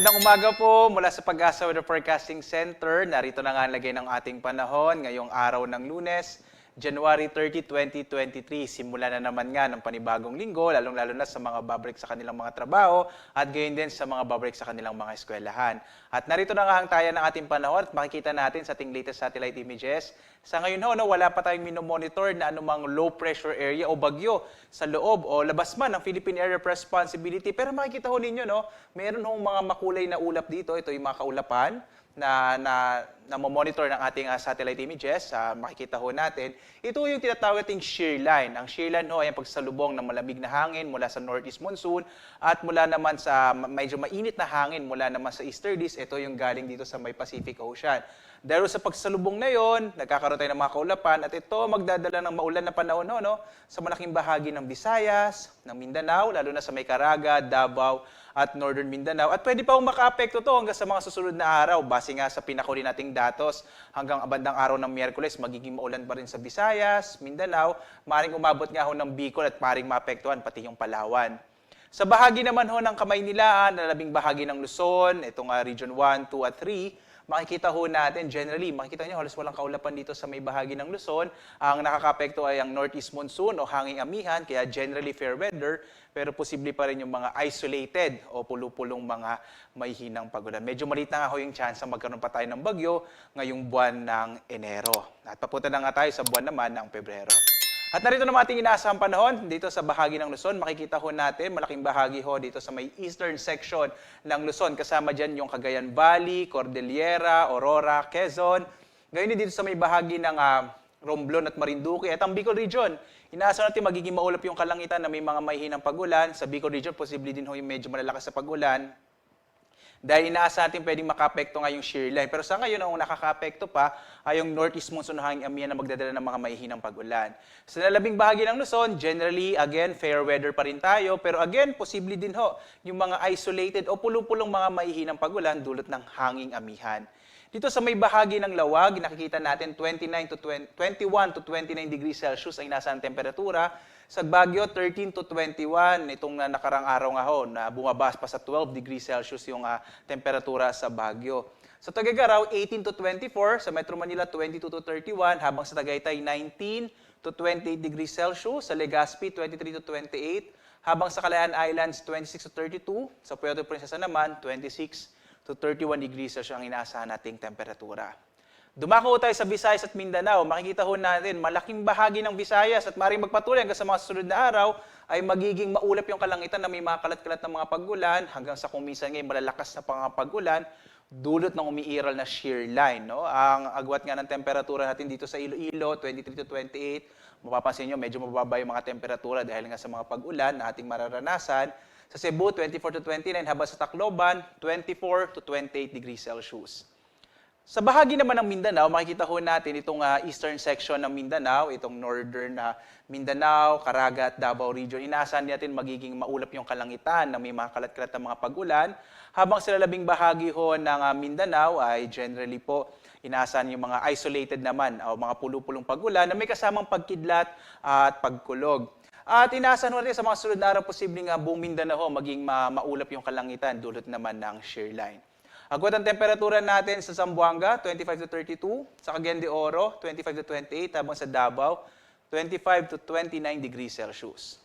Magandang umaga po mula sa Pag-asa Weather Forecasting Center. Narito na nga ang lagay ng ating panahon ngayong araw ng Lunes, January 30, 2023. Simula na naman nga ng panibagong linggo, lalong-lalo na sa mga babalik sa kanilang mga trabaho at gayon din sa mga babalik sa kanilang mga eskwelahan. At narito na nga ang taya ng ating panahon at makikita natin sa ating latest satellite images. Sa ngayon wala pa tayong minomonitor na anumang low pressure area o bagyo sa loob o labas man ng Philippine Area of Responsibility. Pero makikita ho ninyo, meron hong mga makulay na ulap dito. Ito yung mga kaulapan na monitor ng ating satellite images. Makikita ho natin. Ito yung tinatawag nating shear line. Ang shear line ay ang pagsalubong ng malamig na hangin mula sa northeast monsoon at mula naman sa medyo mainit na hangin mula naman sa easterlies. Ito yung galing dito sa may Pacific Ocean. Dahil sa pagsalubong na yon, nagkakaroon tayo ng mga kaulapan at ito magdadala ng maulan na panahon sa malaking bahagi ng Visayas, ng Mindanao, lalo na sa may Caraga, Davao at Northern Mindanao. At pwede pa akong maka-apekto to hanggang sa mga susunod na araw. Base nga sa pinakuli nating datos, hanggang bandang araw ng Miyerkules, magiging maulan pa rin sa Visayas, Mindanao, maaaring umabot nga ho ng Bicol at maaaring maapektuhan pati yung Palawan. Sa bahagi naman ho ng Kamaynilaan, na labing bahagi ng Luzon, itong Region 1, 2 at 3, makikita ho natin, generally, makikita nyo halos walang kaulapan dito sa may bahagi ng Luzon. Ang nakakapekto ay ang northeast monsoon o hanging amihan, kaya generally fair weather, pero posible pa rin yung mga isolated o pulupulong mga may hinang pagulan. Medyo maliit na nga ho yung chance na magkaroon pa tayo ng bagyo ngayong buwan ng Enero. At papunta na nga tayo sa buwan naman ng Pebrero. At narito naman ating inaasahang panahon dito sa bahagi ng Luzon. Makikita ho natin, malaking bahagi ho dito sa may eastern section ng Luzon. Kasama dyan yung Cagayan Valley, Cordillera, Aurora, Quezon. Ngayon dito sa may bahagi ng Romblon at Marinduque at ang Bicol Region. Inaasahan natin magiging maulap yung kalangitan na may mga mahihinang pagulan. Sa Bicol Region, posible din ho yung medyo malalakas sa pagulan. Dahil inaasahan natin pwedeng makapekto nga yung shear line. Pero sa ngayon, ang nakakapekto pa ay yung northeast monsoon hanging amihan na magdadala ng mga mahihinang pagulan. Sa nalabing bahagi ng Luzon, generally, again, fair weather pa rin tayo. Pero again, posible din ho yung mga isolated o pulupulong mga mahihinang pagulan dulot ng hanging amihan. Dito sa may bahagi ng Lawag, nakikita natin 21 to 29 degrees Celsius ay nasa temperatura. Sa Baguio, 13 to 21, itong nakarang araw nga ho, na bumabas pa sa 12 degrees Celsius yung temperatura sa Baguio. Sa Tuguegarao, 18 to 24, sa Metro Manila, 22 to 31, habang sa Tagaytay, 19 to 28 degrees Celsius, sa Legazpi, 23 to 28, habang sa Kalayaan Islands, 26 to 32, sa Puerto Princesa naman, 26 to 31 degrees Celsius ang inaasahan nating temperatura. Dumako tayo sa Visayas at Mindanao, makikita ho natin malaking bahagi ng Visayas at maaaring magpatuloy hanggang sa mga susunod na araw ay magiging maulap yung kalangitan na may mga kalat-kalat na mga pagulan hanggang sa kung minsan ngayon malalakas na mga pagulan dulot ng umiiral na shear line. Ang agwat nga ng temperatura natin dito sa Iloilo, 23 to 28, mapapansin nyo medyo mababa yung mga temperatura dahil nga sa mga pagulan na ating mararanasan. Sa Cebu, 24 to 29, habang sa Tacloban, 24 to 28 degrees Celsius. Sa bahagi naman ng Mindanao, makikita ho natin itong eastern section ng Mindanao, itong northern Mindanao, Caraga at Davao region. Inaasahan natin magiging maulap yung kalangitan na may mga kalat-kalat na mga pagulan. Habang sa lalabing bahagi ho ng Mindanao ay generally po inaasahan yung mga isolated naman o mga pulupulong pagulan na may kasamang pagkidlat at pagkulog. At inaasahan natin sa mga sunod na araw posibleng buong Mindanao maging maulap yung kalangitan dulot naman ng shear line. Agwat ang temperatura natin sa Zamboanga, 25 to 32, sa Cagayan de Oro, 25 to 28, habang sa Davao, 25 to 29 degrees Celsius.